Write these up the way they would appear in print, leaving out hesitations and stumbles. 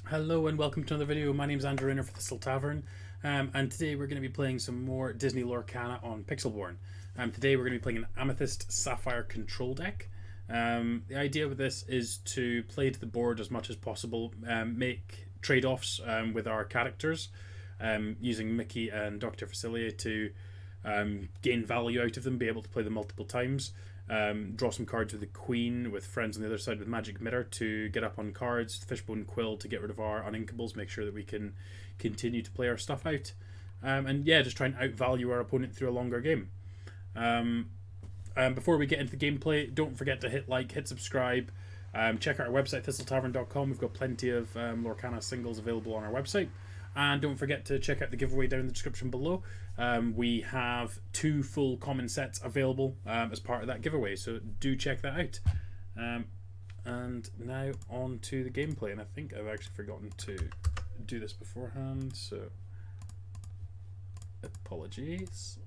Hello and welcome to another video. My name is Andrew Inner for Thistle Tavern, and today we're going to be playing some more Disney Lorcana on Pixelborn. Today we're going to be playing an Amethyst Sapphire control deck. The idea with this is to play to the board as much as possible, make trade-offs with our characters, using Mickey and Dr. Facilier to gain value out of them, be able to play them multiple times. Draw some cards with the Queen, with friends on the other side with Magic Mirror to get up on cards, Fishbone Quill to get rid of our uninkables, make sure that we can continue to play our stuff out. And yeah, just try and outvalue our opponent through a longer game. Before we get into the gameplay, don't forget to hit like, hit subscribe, check out our website, thistletavern.com. We've got plenty of Lorcana singles available on our website. And don't forget to check out the giveaway down in the description below. We have 2 full common sets available as part of that giveaway, so do check that out. And now on to the gameplay, and I think I've actually forgotten to do this beforehand, so apologies.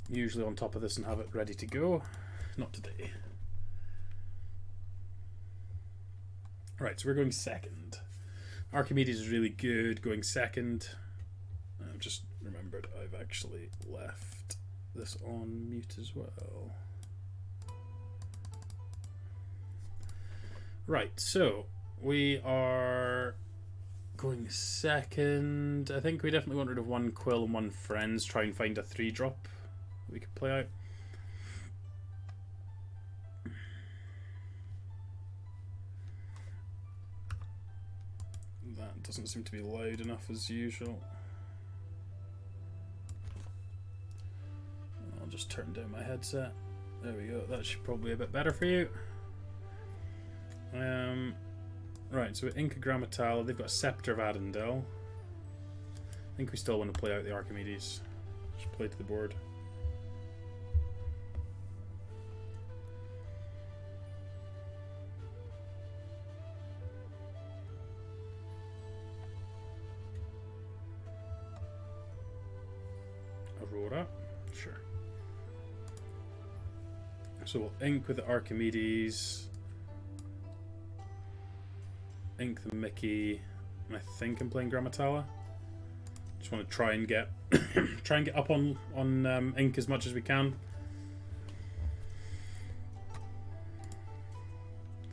Usually on top of this and have it ready to go. Not today. Right, so we're going second. Archimedes is really good going second. I've just remembered I've actually left this on mute as well. Right, so we are going second. I think we definitely want rid of 1 Quill and 1 Friends. Try and find a 3-drop we could play out. That doesn't seem to be loud enough as usual. I'll just turn down my headset. There we go. That should probably be a bit better for you. Right, so Inca Grammatala, they've got a Scepter of Adendel. I think we still want to play out the Archimedes. Just play to the board. Aurora, sure. So we'll ink with the Archimedes, ink the Mickey, and I think I'm playing Grammatala. Just want to try and get up on ink as much as we can.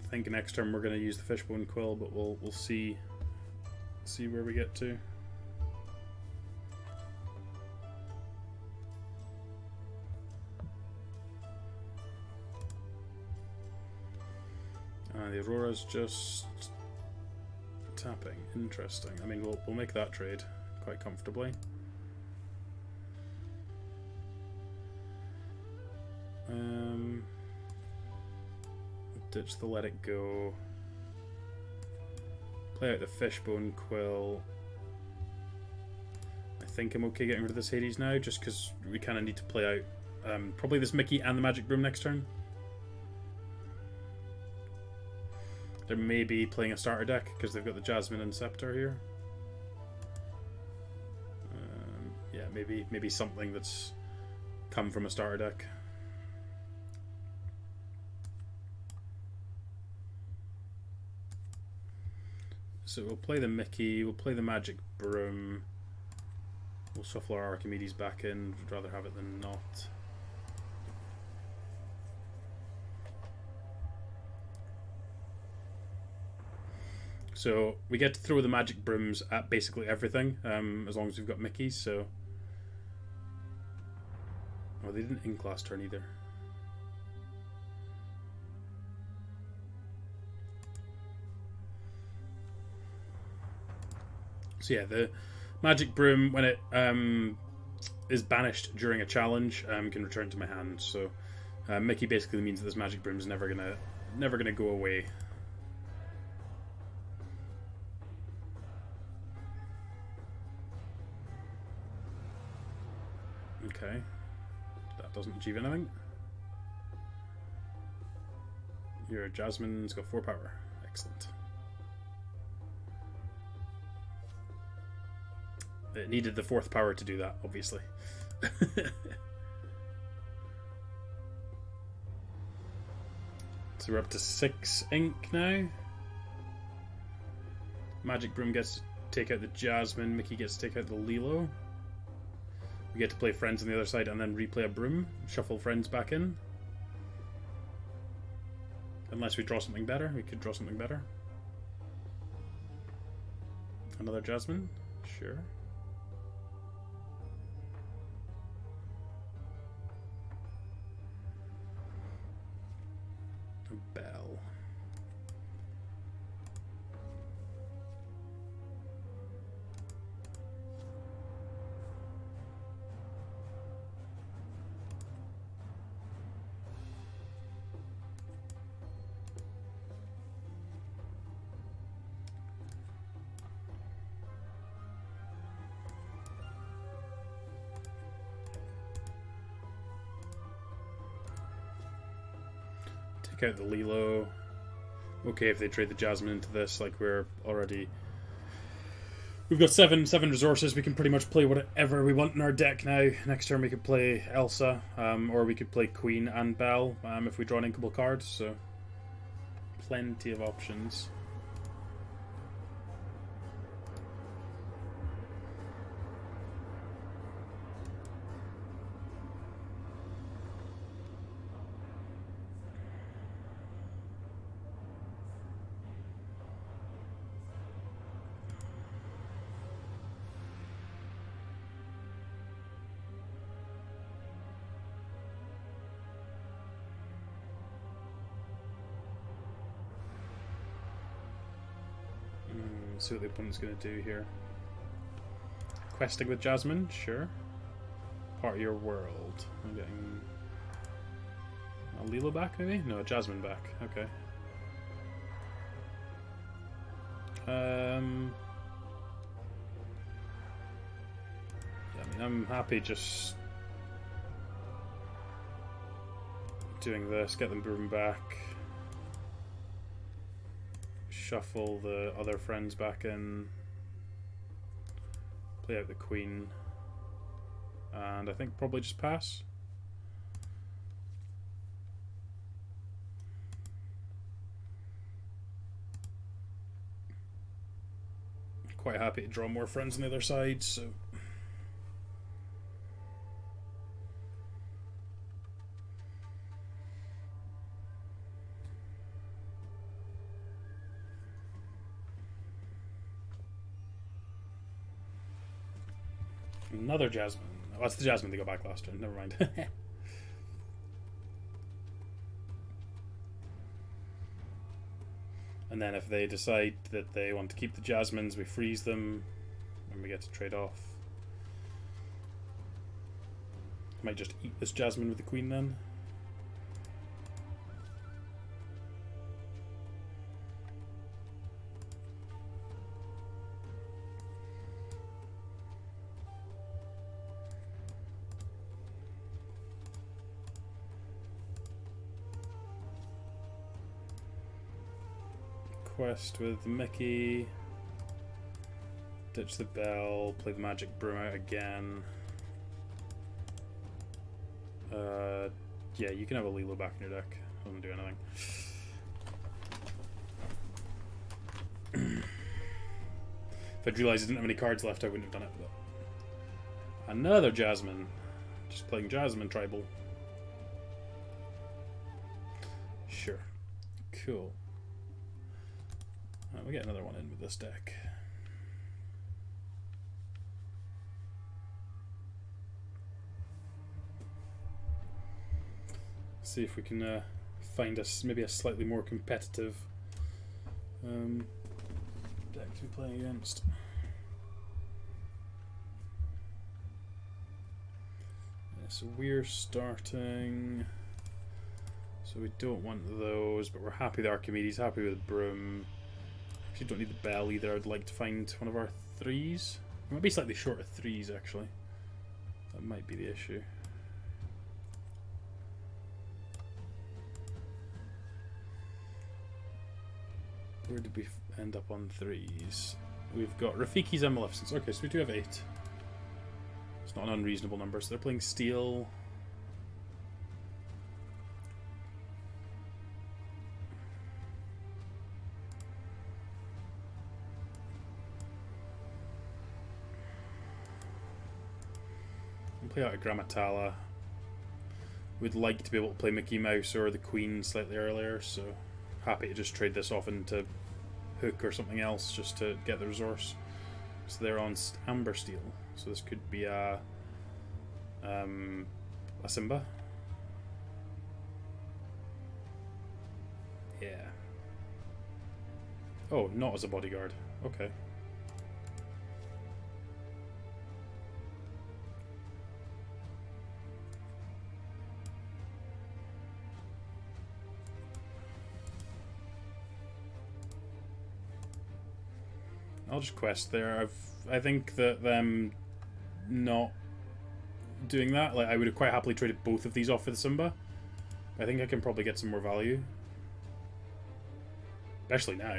I think next turn we're going to use the Fishbone Quill, but we'll see where we get to. The Aurora's just tapping. Interesting. I mean, we'll make that trade quite comfortably. Ditch the Let It Go. Play out the Fishbone Quill. I think I'm okay getting rid of this Hades now, just because we kind of need to play out probably this Mickey and the Magic Broom next turn. They may be playing a starter deck because they've got the Jasmine and Scepter here. Yeah, maybe something that's come from a starter deck. So we'll play the Mickey, we'll play the Magic Broom, we'll shuffle our Archimedes back in. Would rather have it than not. So we get to throw the Magic Brooms at basically everything, as long as we've got Mickeys. So, oh, they didn't ink last turn either. So yeah, the Magic Broom, when it is banished during a challenge, can return to my hand. So Mickey basically means that this Magic Broom is never gonna go away. Okay, that doesn't achieve anything. Your Jasmine's got 4 power. Excellent. It needed the 4th power to do that, obviously. So we're up to 6 ink now. Magic Broom gets to take out the Jasmine. Mickey gets to take out the Lilo. We get to play friends on the other side and then replay a broom. Shuffle friends back in. Unless we draw something better. We could draw something better. Another Jasmine. Sure. A bell. Out the Lilo. Okay, if they trade the Jasmine into this, like we're already... We've got seven resources. We can pretty much play whatever we want in our deck now. Next turn we could play Elsa, or we could play Queen and Belle if we draw an inkable card, so plenty of options. See what the opponent's going to do here. Questing with Jasmine, sure. Part of your world. I'm getting a Lilo back, maybe? No, a Jasmine back. Okay. Yeah, I mean, I'm happy just doing this. Get them broom back. Shuffle the other friends back in, play out the Queen, and I think probably just pass. Quite happy to draw more friends on the other side, so another Jasmine. Oh, that's the Jasmine they got back last turn. Never mind. And then if they decide that they want to keep the Jasmines, we freeze them and we get to trade off. Might just eat this Jasmine with the Queen then. Quest with Mickey, ditch the Bell, play the Magic Broom out again. Yeah, you can have a Lilo back in your deck. Doesn't do anything. If I'd realised I didn't have any cards left, I wouldn't have done it. But another Jasmine. Just playing Jasmine Tribal. Sure. Cool. We get another one in with this deck. See if we can find us maybe a slightly more competitive deck to be playing against. Yeah, so we're starting. So we don't want those, but we're happy with Archimedes, happy with Broom. Actually don't need the Bell either. I'd like to find one of our threes. We might be slightly short of threes actually. That might be the issue. Where did we end up on threes? We've got Rafiki's and Maleficence. Okay, so we do have 8. It's not an unreasonable number. So they're playing Steel. play out a Grammatala. Would like to be able to play Mickey Mouse or the Queen slightly earlier, so happy to just trade this off into Hook or something else just to get the resource. So they're on Amber Steel, so this could be a Simba. Yeah. Oh, not as a bodyguard. Okay. I'll just quest there. I think that them not doing that, like I would have quite happily traded both of these off for the Simba. I think I can probably get some more value. Especially now.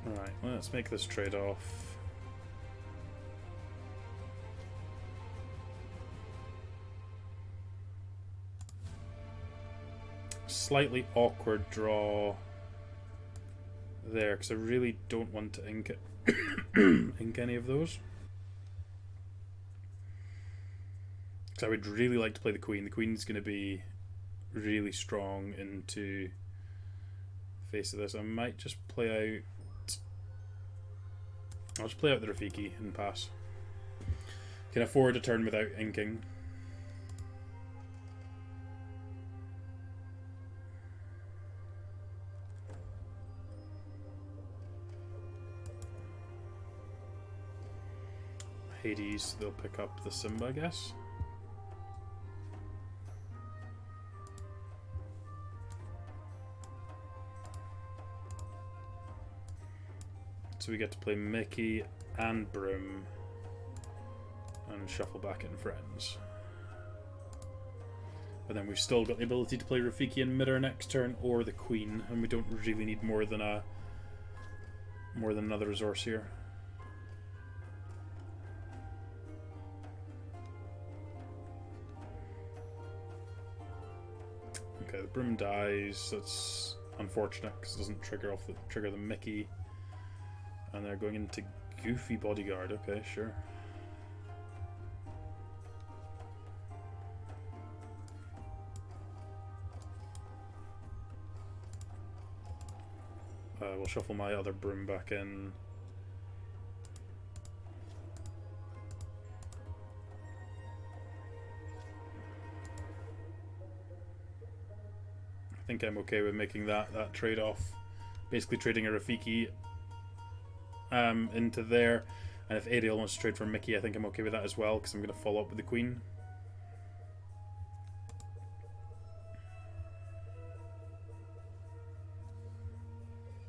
Alright, let's make this trade-off. Slightly awkward draw there, because I really don't want to ink it. Ink any of those. Because I would really like to play the Queen. The Queen's going to be really strong into the face of this. I might just play out... I'll just play out the Rafiki and pass. Can afford a turn without inking. Hades, they'll pick up the Simba, I guess. So we get to play Mickey and Broom and shuffle back in Friends. But then we've still got the ability to play Rafiki and Midder next turn or the Queen, and we don't really need more than another resource here. Okay, the Broom dies. That's unfortunate because it doesn't trigger the Mickey. And they're going into Goofy Bodyguard. Okay, sure. We'll shuffle my other Broom back in. I think I'm okay with making that trade-off. Basically trading a Rafiki into there, and if Ariel wants to trade for Mickey, I think I'm okay with that as well, because I'm going to follow up with the Queen.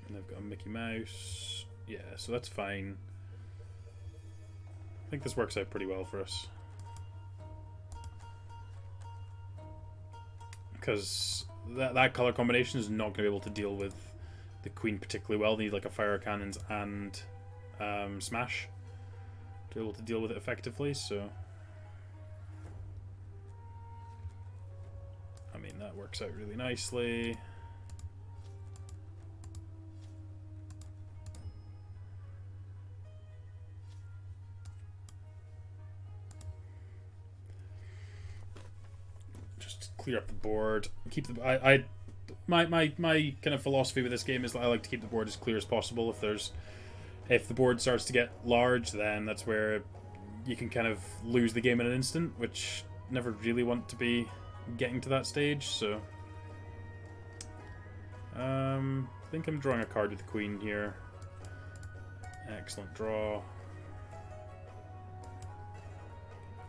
And I've got a Mickey Mouse. Yeah, so that's fine. I think this works out pretty well for us. Because that colour combination is not going to be able to deal with the Queen particularly well. They need like a Fire Cannons and Smash to be able to deal with it effectively, so I mean that works out really nicely. Just clear up the board. Keep the my kind of philosophy with this game is that I like to keep the board as clear as possible. If the board starts to get large, then that's where you can kind of lose the game in an instant, which never really want to be getting to that stage. So I think I'm drawing a card with the Queen here. Excellent draw.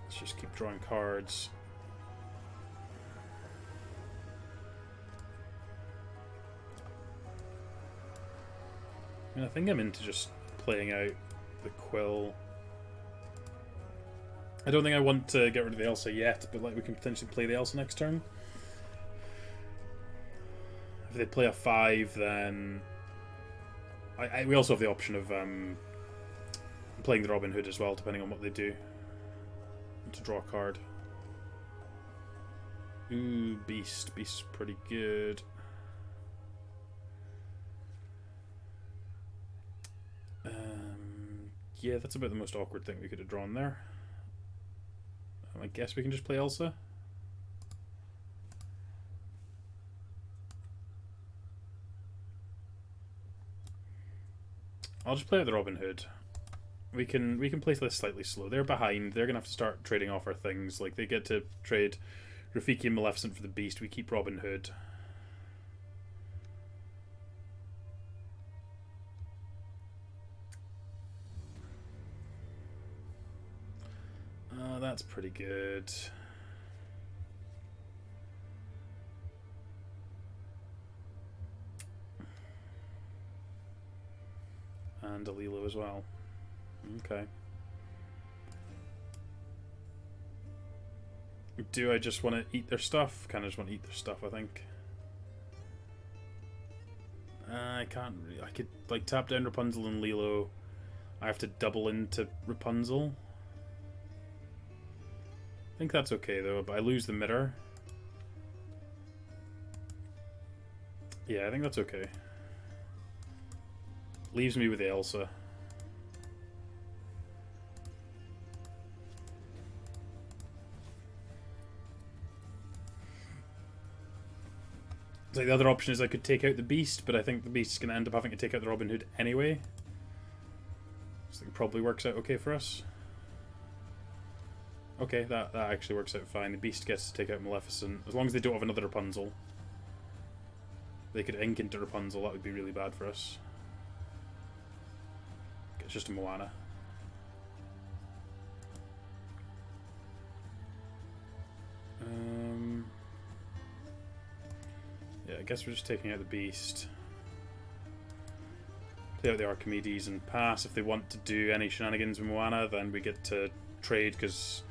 Let's just keep drawing cards. I think I'm into just playing out the Quill. I don't think I want to get rid of the Elsa yet, but like we can potentially play the Elsa next turn. If they play a 5, then we also have the option of playing the Robin Hood as well, depending on what they do. To draw a card. Ooh, Beast. Beast's pretty good. Yeah, that's about the most awkward thing we could have drawn there. I guess we can just play Elsa. I'll just play out the Robin Hood. We can play this slightly slow. They're behind. They're gonna have to start trading off our things. Like they get to trade Rafiki and Maleficent for the Beast. We keep Robin Hood. That's pretty good. And a Lilo as well. Okay. Do I just want to eat their stuff? Kind of just want to eat their stuff, I think. I can't really... I could, like, tap down Rapunzel and Lilo. I have to double into Rapunzel. I think that's okay, though, but I lose the mirror. Yeah, I think that's okay. Leaves me with Elsa. It's like the other option is I could take out the Beast, but I think the Beast's going to end up having to take out the Robin Hood anyway. So it probably works out okay for us. Okay, that actually works out fine. The Beast gets to take out Maleficent. As long as they don't have another Rapunzel. They could ink into Rapunzel, that would be really bad for us. It's just a Moana. Yeah, I guess we're just taking out the Beast. Play out the Archimedes and pass. If they want to do any shenanigans with Moana, then we get to trade, because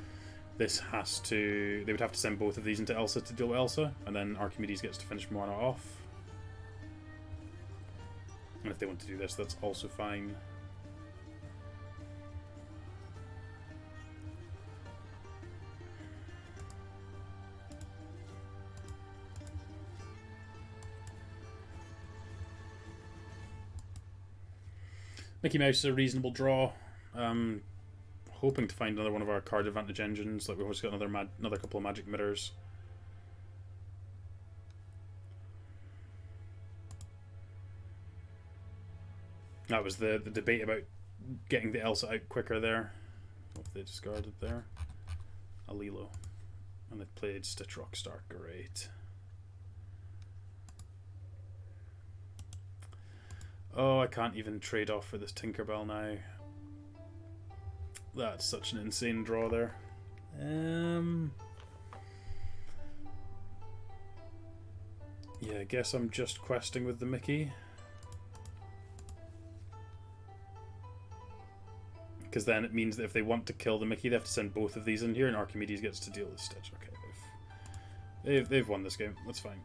this has to... They would have to send both of these into Elsa to deal with Elsa, and then Archimedes gets to finish Moana off. And if they want to do this, that's also fine. Mickey Mouse is a reasonable draw. Hoping to find another one of our card advantage engines. Like we've always got another couple of magic mirrors. That was the debate about getting the Elsa out quicker there. What they discarded there? A Lilo. And they played Stitch Rockstar. Great. Oh, I can't even trade off for this Tinkerbell now. That's such an insane draw there. Yeah, I guess I'm just questing with the Mickey. Because then it means that if they want to kill the Mickey, they have to send both of these in here, and Archimedes gets to deal with Stitch. Okay, they've won this game. That's fine.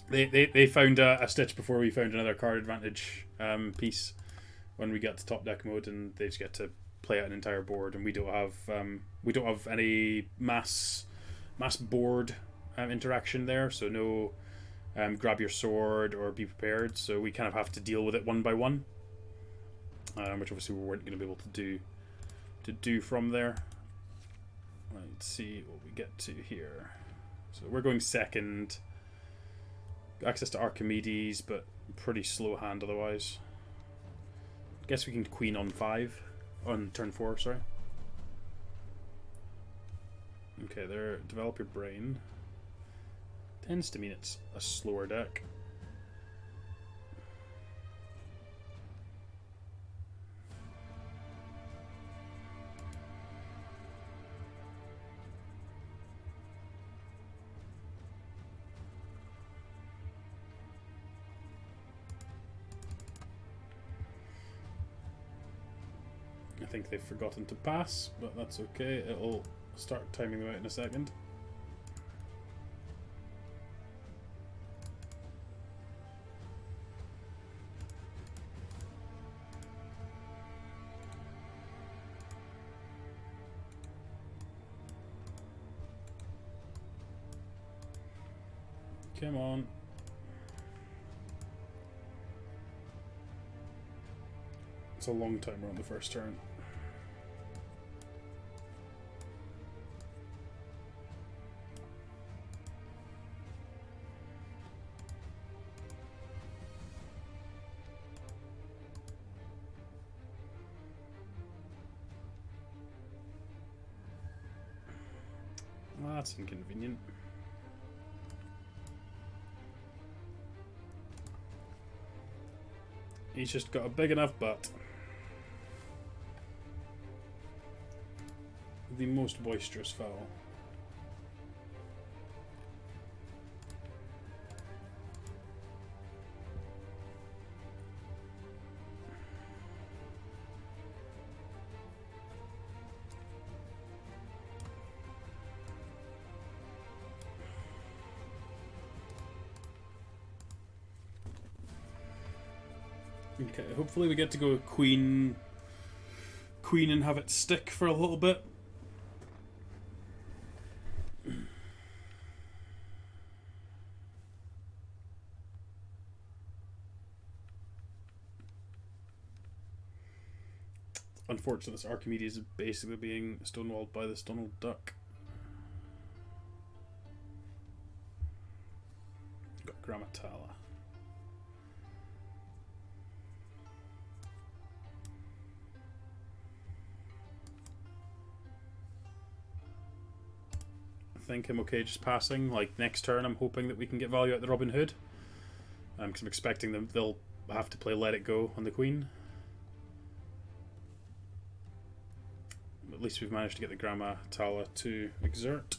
They found a Stitch before we found another card advantage piece when we got to top deck mode, and they just get to play out an entire board, and we don't have any mass board interaction there, so no grab your sword or be prepared. So we kind of have to deal with it one by one, which obviously we weren't going to be able to do from there. Let's see what we get to here. So we're going second. Access to Archimedes, but pretty slow hand otherwise. Guess we can queen on 5. On turn 4, sorry. Okay, there. Develop your brain. Tends to mean it's a slower deck. I think they've forgotten to pass, but that's okay. It'll start timing them out in a second. Come on. It's a long timer on the first turn. Well, that's inconvenient. He's just got a big enough butt. The most boisterous fowl. Okay, hopefully we get to go queen and have it stick for a little bit. Unfortunate, this Archimedes is basically being stonewalled by this Donald Duck. Got Grammatala. I think I'm okay just passing. Like, next turn I'm hoping that we can get value out the Robin Hood. Because I'm expecting them, they'll have to play Let It Go on the Queen. At least we've managed to get the Grammatala to exert.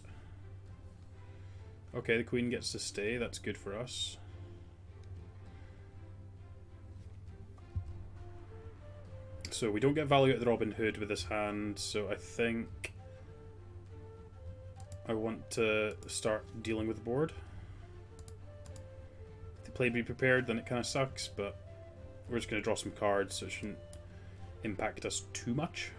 Okay, the Queen gets to stay, that's good for us. So we don't get value out of the Robin Hood with this hand, so I think I want to start dealing with the board. If they play Be Prepared, then it kind of sucks, but we're just going to draw some cards, so it shouldn't impact us too much.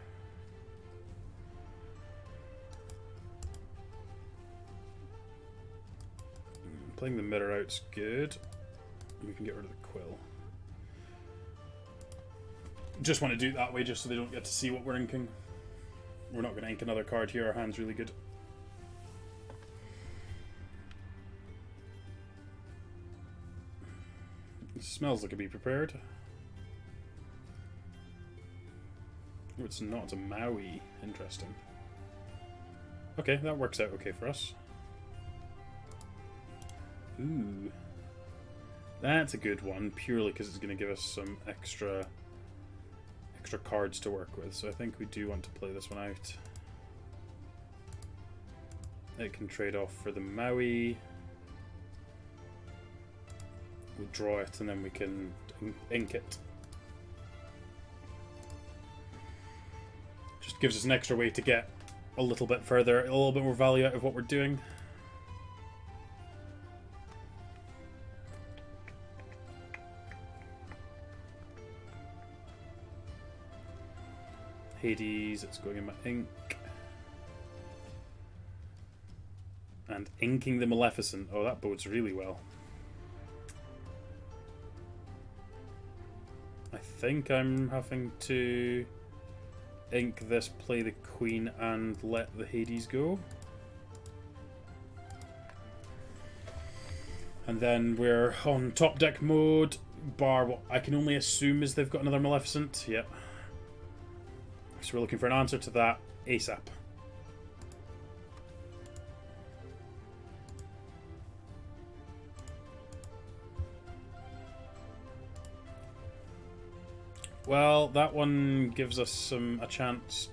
Playing the mirror out's good. We can get rid of the quill. Just want to do it that way just so they don't get to see what we're inking. We're not going to ink another card here, our hand's really good. It smells like a Be Prepared. Oh, it's not, it's a Maui. Interesting. Okay, that works out okay for us. Ooh. That's a good one, purely because it's going to give us some extra cards to work with, so I think we do want to play this one out. It can trade off for the Maui. We'll draw it and then we can ink it. Just gives us an extra way to get a little bit further, a little bit more value out of what we're doing. Hades, it's going in my ink. And inking the Maleficent. Oh, that bodes really well. I think I'm having to ink this, play the Queen, and let the Hades go. And then we're on top deck mode, bar what I can only assume is they've got another Maleficent. Yep. So we're looking for an answer to that ASAP. Well, that one gives us a chance.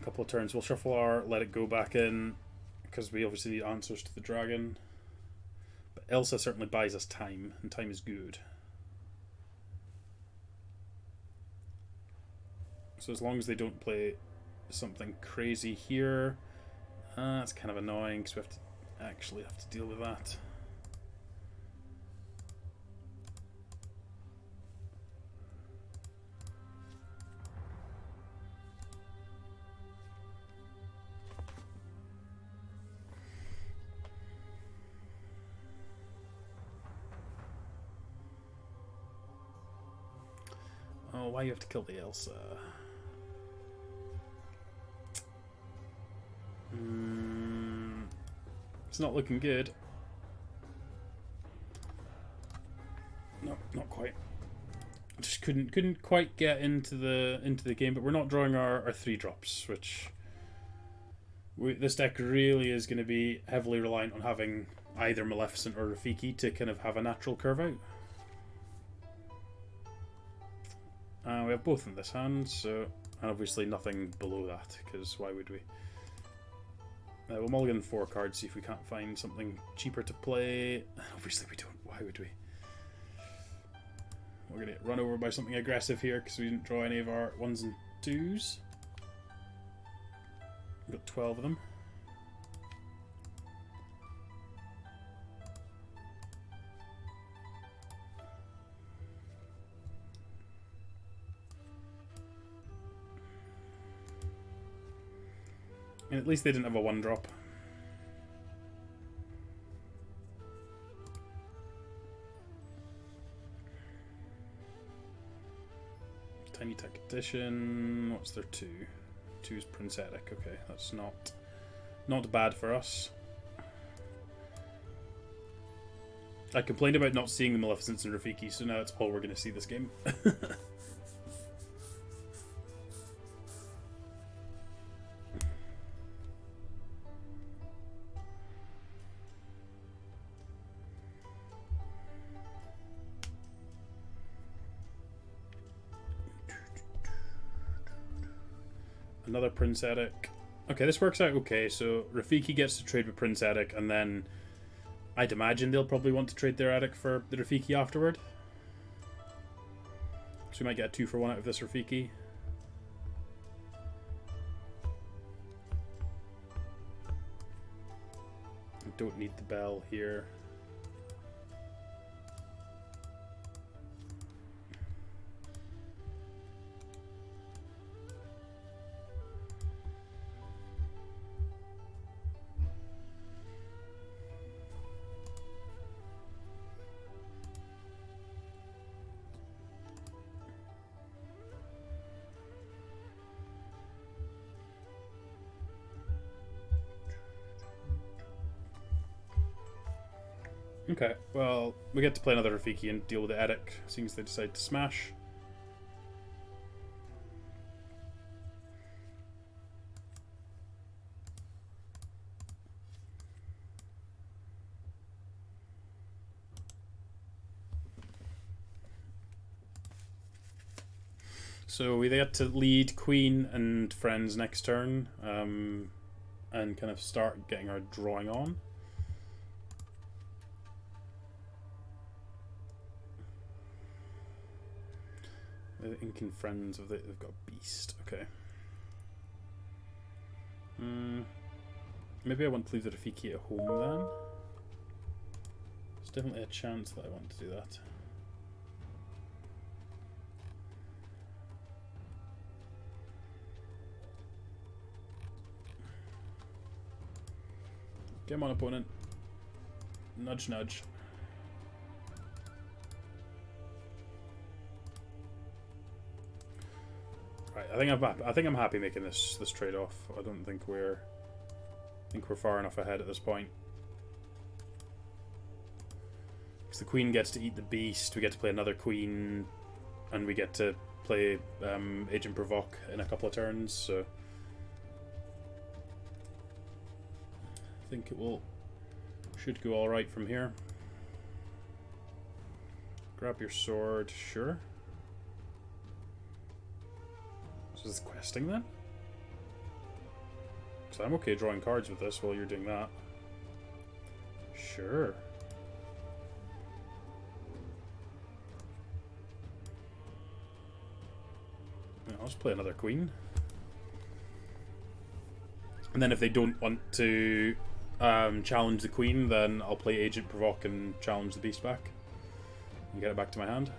A couple of turns. We'll shuffle our Let It Go back in, because we obviously need answers to the dragon. But Elsa certainly buys us time, and time is good. So as long as they don't play something crazy here, that's kind of annoying because we actually have to deal with that. Oh, why you have to kill the Elsa? It's not looking good. No, not quite. Just couldn't quite get into the game, but we're not drawing our 3-drops, which this deck really is going to be heavily reliant on having either Maleficent or Rafiki to kind of have a natural curve out. We have both in this hand, so and obviously nothing below that, because why would we? We'll mulligan 4 cards, see if we can't find something cheaper to play. Obviously we don't. Why would we? We're going to get run over by something aggressive here because we didn't draw any of our 1s and 2s. We've got 12 of them. And at least they didn't have a 1-drop. Tiny Tactician. What's their 2? 2 is Princetic. Okay, that's not bad for us. I complained about not seeing the Maleficents and Rafiki, so now that's all we're going to see this game. Another Prince Edic. Okay, this works out okay. So Rafiki gets to trade with Prince Edic, and then I'd imagine they'll probably want to trade their Edic for the Rafiki afterward. So we might get a 2-for-1 out of this Rafiki. I don't need the bell here. Okay, well, we get to play another Rafiki and deal with the Edic, seeing as they decide to smash. So we get to lead Queen and Friends next turn, and kind of start getting our drawing on. Incan Friends, they've got Beast. Okay. Maybe I want to leave the Rafiki at home then. There's definitely a chance that I want to do that. Come on, opponent. Nudge, nudge. Right, I think I'm happy making this trade-off. I don't think we're far enough ahead at this point. Because the Queen gets to eat the Beast, we get to play another Queen, and we get to play Agent Provoke in a couple of turns. So I think it should go all right from here. Grab your sword, sure. So is this questing then? So I'm okay drawing cards with this while you're doing that. Sure. Yeah, I'll just play another Queen. And then if they don't want to challenge the Queen, then I'll play Agent Provoke and challenge the Beast back. And get it back to my hand.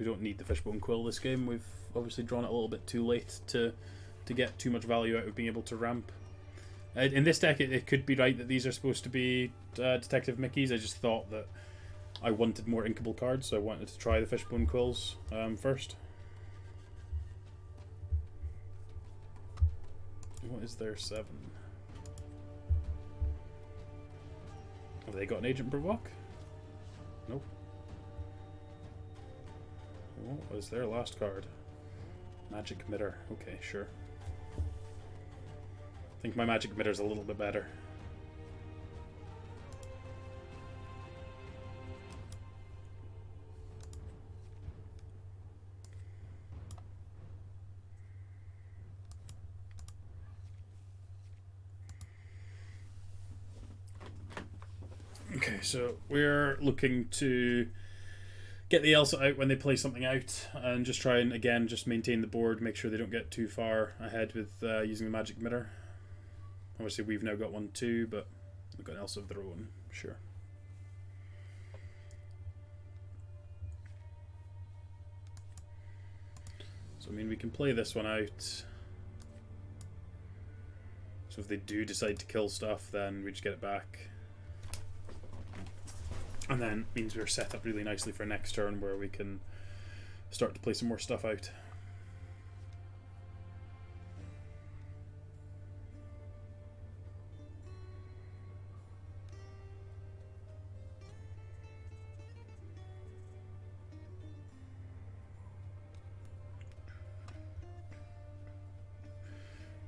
We don't need the Fishbone Quill this game. We've obviously drawn it a little bit too late to get too much value out of being able to ramp. In this deck, it could be right that these are supposed to be Detective Mickeys. I just thought that I wanted more inkable cards, so I wanted to try the Fishbone Quills first. What is their 7? Have they got an Agent Provoke? Nope. What was their last card? Magic Mitter. Okay, sure. I think my Magic Mitter's a little bit better. Okay, so we're looking to get the Elsa out when they play something out, and just try and, again, just maintain the board, make sure they don't get too far ahead with using the Magic Mitter. Obviously, we've now got one too, but they've got an Elsa of their own, sure. So, I mean, we can play this one out. So if they do decide to kill stuff, then we just get it back. And then it means we're set up really nicely for next turn, where we can start to play some more stuff out.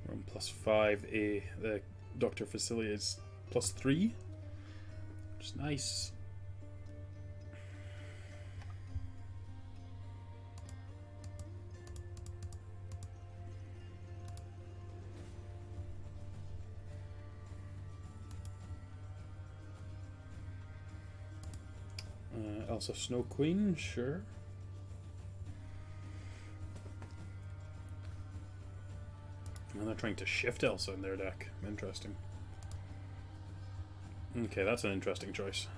We're on +5. The Dr. Facilier is +3, which is nice. Elsa Snow Queen, sure. And they're trying to shift Elsa in their deck. Interesting. Okay, that's an interesting choice.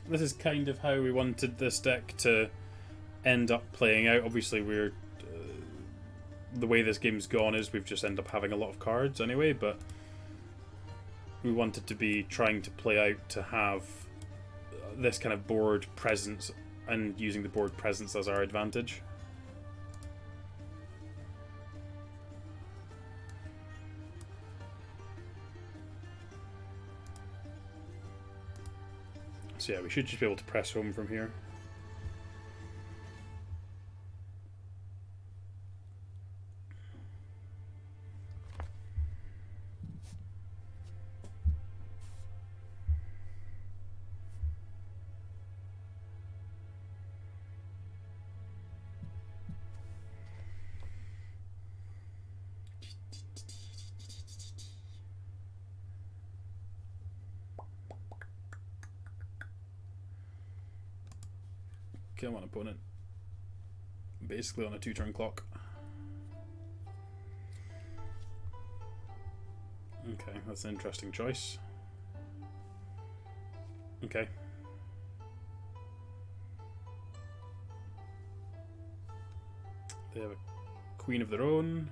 This is kind of how we wanted this deck to end up playing out. Obviously, we're the way this game's gone is we've just ended up having a lot of cards anyway, but we wanted to be trying to play out to have this kind of board presence and using the board presence as our advantage. So yeah, we should just be able to press home from here. Come on, opponent. Basically on a 2-turn clock. Okay, that's an interesting choice. Okay. They have a queen of their own.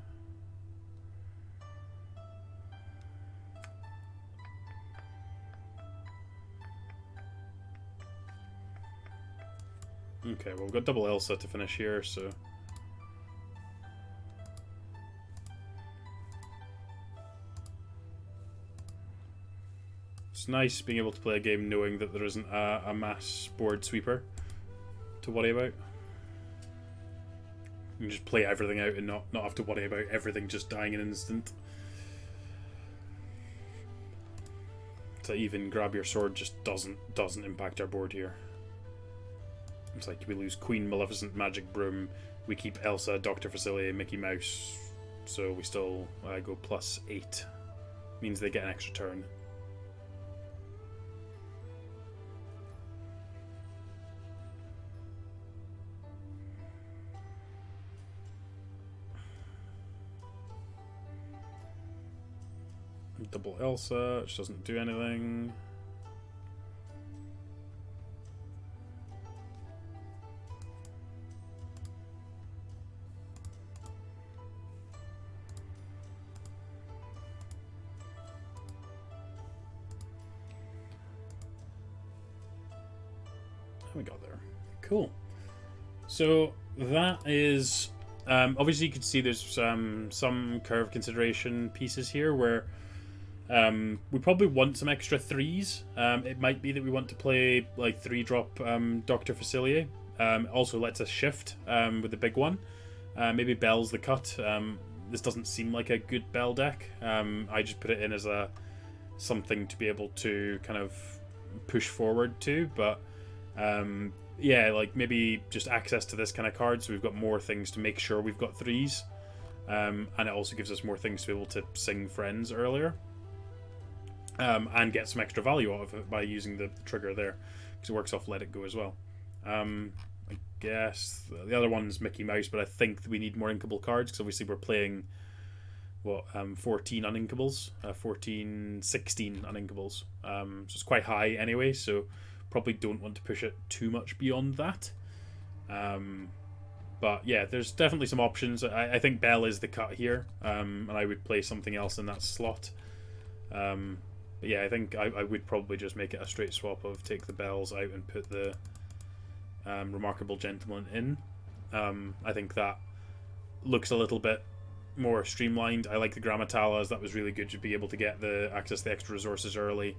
Okay, well, we've got double Elsa to finish here, so... It's nice being able to play a game knowing that there isn't a mass board sweeper to worry about. You can just play everything out and not have to worry about everything just dying in an instant. To even grab your sword just doesn't impact our board here. It's like we lose Queen, Maleficent, Magic Broom, we keep Elsa, Dr. Facilier, Mickey Mouse, so we still go +8. Means they get an extra turn. Double Elsa, which doesn't do anything. We got there. Cool. So that is obviously you can see there's some curve consideration pieces here where we probably want some extra threes. It might be that we want to play like 3-drop Dr. Facilier. Also lets us shift with the big one. Maybe Bell's the cut. This doesn't seem like a good Bell deck. I just put it in as a something to be able to kind of push forward to, but yeah, like maybe just access to this kind of card, so we've got more things to make sure we've got threes, and it also gives us more things to be able to sing friends earlier, and get some extra value out of it by using the trigger there, because it works off Let It Go as well. I guess the other one's Mickey Mouse, but I think we need more inkable cards, because obviously we're playing 14 uninkables, 16 uninkables, so it's quite high anyway, so probably don't want to push it too much beyond that. But yeah, there's definitely some options. I think Bell is the cut here, and I would play something else in that slot. But yeah, I think I would probably just make it a straight swap of take the Bells out and put the Remarkable Gentleman in. I think that looks a little bit more streamlined. I like the Grammatalas. That was really good to be able to get the access to the extra resources early.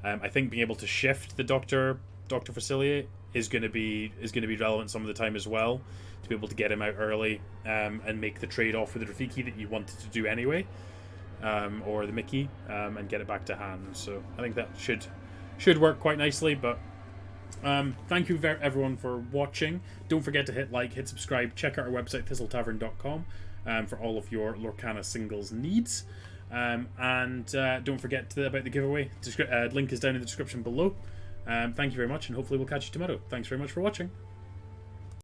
I think being able to shift the Dr. Facilier is going to be relevant some of the time as well, to be able to get him out early and make the trade off with the Rafiki that you wanted to do anyway, or the Mickey, and get it back to hand. So I think that should work quite nicely. But thank you everyone for watching. Don't forget to hit like, hit subscribe, check out our website thistletavern.com for all of your Lorcana singles needs. And don't forget about the giveaway. Link is down in the description below. Thank you very much, and hopefully we'll catch you tomorrow. Thanks very much for watching.